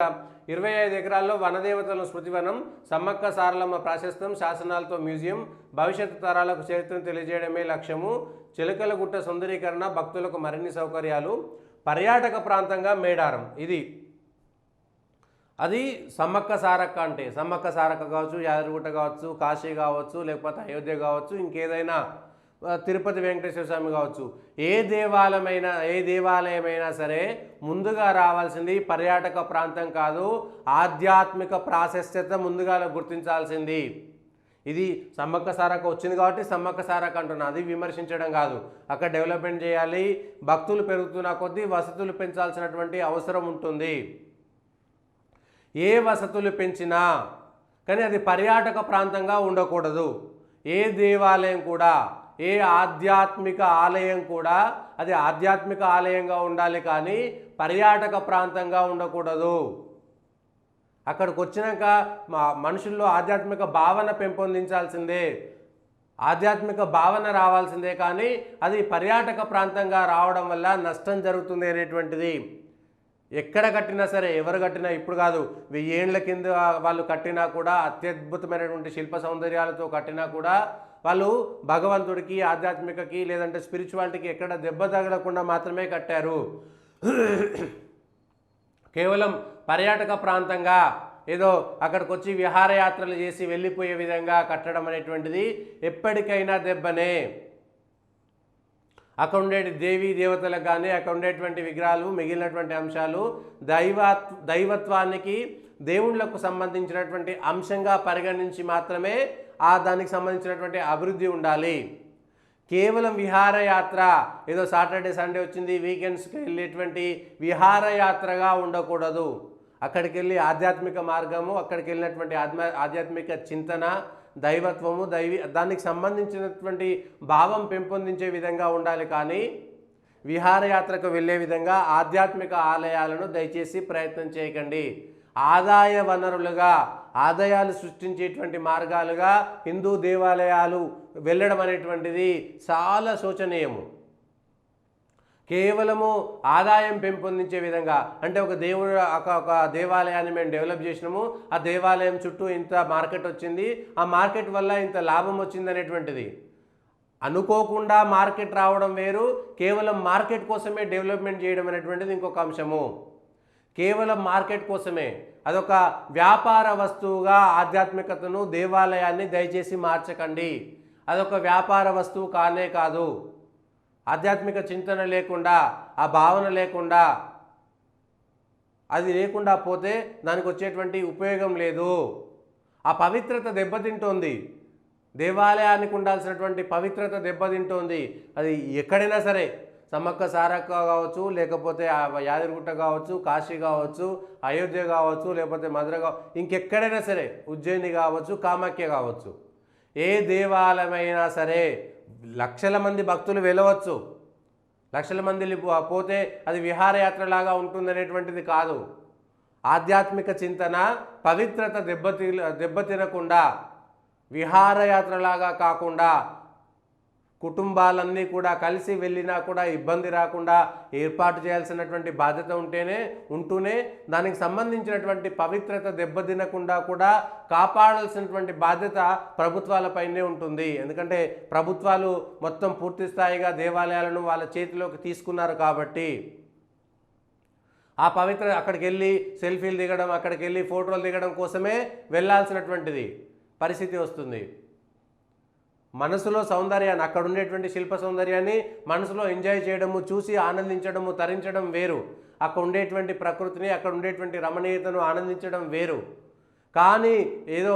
25 ఎకరాల్లో వనదేవతల స్మృతివనం, సమ్మక్క సారలమ్మ ప్రాశస్త్యం, శాసనాలతో మ్యూజియం, భవిష్యత్తు తరాలకు చరిత్రను తెలియజేయడమే లక్ష్యము. చిలకలగుట్ట సుందరీకరణ, భక్తులకు మరిన్ని సౌకర్యాలు. పర్యాటక ప్రాంతంగా మేడారం. అది సమ్మక్క సారక్క అంటే సమ్మక్క సారక్క కావచ్చు, యాదగిరిగుట్ట కావచ్చు, కాశీ కావచ్చు, లేకపోతే అయోధ్య కావచ్చు, ఇంకేదైనా తిరుపతి వెంకటేశ్వర స్వామి కావచ్చు, ఏ దేవాలయమైనా సరే ముందుగా రావాల్సింది పర్యాటక ప్రాంతం కాదు, ఆధ్యాత్మిక ప్రాశస్త్యత ముందుగా గుర్తించాల్సింది. ఇది సమ్మక్క సారక్క వచ్చింది కాబట్టి సమ్మక్క సారక్క అంటున్నా, అది విమర్శించడం కాదు. అక్కడ డెవలప్మెంట్ చేయాలి, భక్తులు పెరుగుతున్న కొద్దీ వసతులు పెంచాల్సినటువంటి అవసరం ఉంటుంది. ఏ వసతులు పెంచినా కానీ అది పర్యాటక ప్రాంతంగా ఉండకూడదు. ఏ దేవాలయం కూడా, ఏ ఆధ్యాత్మిక ఆలయం కూడా అది ఆధ్యాత్మిక ఆలయంగా ఉండాలి కానీ పర్యాటక ప్రాంతంగా ఉండకూడదు. అక్కడికి వచ్చినాక మనుషుల్లో ఆధ్యాత్మిక భావన పెంపొందించాల్సిందే, ఆధ్యాత్మిక భావన రావాల్సిందే కానీ అది పర్యాటక ప్రాంతంగా రావడం వల్ల నష్టం జరుగుతుంది అనేటువంటిది. ఎక్కడ కట్టినా సరే, ఎవరు కట్టినా, ఇప్పుడు కాదు 1000 ఏళ్ల కింద వాళ్ళు కట్టినా కూడా, అత్యద్భుతమైనటువంటి శిల్ప సౌందర్యాలతో కట్టినా కూడా వాళ్ళు భగవంతుడికి, ఆధ్యాత్మికకి లేదంటే స్పిరిచువాలిటీకి ఎక్కడ దెబ్బ తగలకుండా మాత్రమే కట్టారు. కేవలం పర్యాటక ప్రాంతంగా ఏదో అక్కడికి వచ్చి విహారయాత్రలు చేసి వెళ్ళిపోయే విధంగా కట్టడం అనేటువంటిది ఎప్పటికైనా దెబ్బనే. అక్కడ ఉండే దేవీ దేవతలకు కానీ, అక్కడ ఉండేటువంటి విగ్రహాలు, మిగిలినటువంటి అంశాలు దైవత్వానికి, దేవుళ్లకు సంబంధించినటువంటి అంశంగా పరిగణించి మాత్రమే దానికి సంబంధించినటువంటి అభివృద్ధి ఉండాలి. కేవలం విహారయాత్ర, ఏదో సాటర్డే సండే వచ్చింది వీకెండ్స్కి వెళ్ళేటువంటి విహారయాత్రగా ఉండకూడదు. అక్కడికి వెళ్ళి ఆధ్యాత్మిక మార్గము, అక్కడికి వెళ్ళినటువంటి ఆధ్యాత్మిక చింతన, దైవత్వము, దానికి సంబంధించినటువంటి భావం పెంపొందించే విధంగా ఉండాలి కానీ విహారయాత్రకు వెళ్ళే విధంగా ఆధ్యాత్మిక ఆలయాలను దయచేసి ప్రయత్నం చేయకండి. ఆదాయ వనరులుగా, ఆదాయాలు సృష్టించేటువంటి మార్గాలుగా హిందూ దేవాలయాలు వెళ్ళడం అనేటువంటిది చాలా శోచనీయము. కేవలము ఆదాయం పెంపొందించే విధంగా, అంటే ఒక దేవాలయాన్ని మేము డెవలప్ చేసినాము, ఆ దేవాలయం చుట్టూ ఇంత మార్కెట్ వచ్చింది, ఆ మార్కెట్ వల్ల ఇంత లాభం వచ్చింది అనేటువంటిది. అనుకోకుండా మార్కెట్ రావడం వేరు, కేవలం మార్కెట్ కోసమే డెవలప్మెంట్ చేయడం అనేటువంటిది ఇంకొక అంశము. కేవలం మార్కెట్ కోసమే, అదొక వ్యాపార వస్తువుగా ఆధ్యాత్మికతను, దేవాలయాన్ని దయచేసి మార్చకండి. అదొక వ్యాపార వస్తువు కానే కాదు. ఆధ్యాత్మిక చింతన లేకుండా, ఆ భావన లేకుండా, అది లేకుండా పోతే దానికి వచ్చేటువంటి ఉపయోగం లేదు. ఆ పవిత్రత దెబ్బతింటోంది, దేవాలయానికి ఉండాల్సినటువంటి పవిత్రత దెబ్బతింటోంది. అది ఎక్కడైనా సరే, సమ్మక్క సారక్క కావచ్చు, లేకపోతే యాదగిరిగుట్ట కావచ్చు, కాశీ కావచ్చు, అయోధ్య కావచ్చు, లేకపోతే మధుర కావచ్చు, ఇంకెక్కడైనా సరే, ఉజ్జయిని కావచ్చు, కామాఖ్య కావచ్చు, ఏ దేవాలయమైనా సరే లక్షల మంది భక్తులు వెళ్ళవచ్చు, లక్షల మంది పోతే అది విహారయాత్రలాగా ఉంటుందనేటువంటిది కాదు. ఆధ్యాత్మిక చింతన, పవిత్రత దెబ్బతినకుండా, విహారయాత్రలాగా కాకుండా, కుటుంబాలన్నీ కూడా కలిసి వెళ్ళినా కూడా ఇబ్బంది రాకుండా ఏర్పాటు చేయాల్సినటువంటి బాధ్యత ఉంటూనే దానికి సంబంధించినటువంటి పవిత్రత దెబ్బతినకుండా కూడా కాపాడాల్సినటువంటి బాధ్యత ప్రభుత్వాలపైనే ఉంటుంది. ఎందుకంటే ప్రభుత్వాలు మొత్తం పూర్తి స్థాయిగా దేవాలయాలను వాళ్ళ చేతిలోకి తీసుకున్నారు కాబట్టి ఆ పవిత్ర అక్కడికి వెళ్ళి సెల్ఫీలు దిగడం, అక్కడికి వెళ్ళి ఫోటోలు దిగడం కోసమే వెళ్ళాల్సినటువంటిది పరిస్థితి వస్తుంది. మనసులో సౌందర్యాన్ని, అక్కడ ఉండేటువంటి శిల్ప సౌందర్యాన్ని మనసులో ఎంజాయ్ చేయడము, చూసి ఆనందించడము, తరించడం వేరు. అక్కడ ఉండేటువంటి ప్రకృతిని, అక్కడ ఉండేటువంటి రమణీయతను ఆనందించడం వేరు. కానీ ఏదో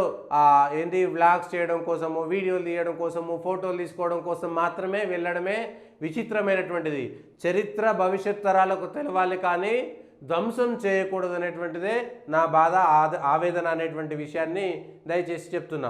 వ్లాగ్స్ చేయడం కోసము, వీడియోలు తీయడం కోసము, ఫోటోలు తీసుకోవడం కోసం మాత్రమే వెళ్ళడమే విచిత్రమైనటువంటిది. చరిత్ర భవిష్యత్ తరాలకు తెలవాలి కానీ ధ్వంసం చేయకూడదు అనేటువంటిదే నా బాధ, ఆవేదన అనేటువంటి విషయాన్ని దయచేసి చెప్తున్నా.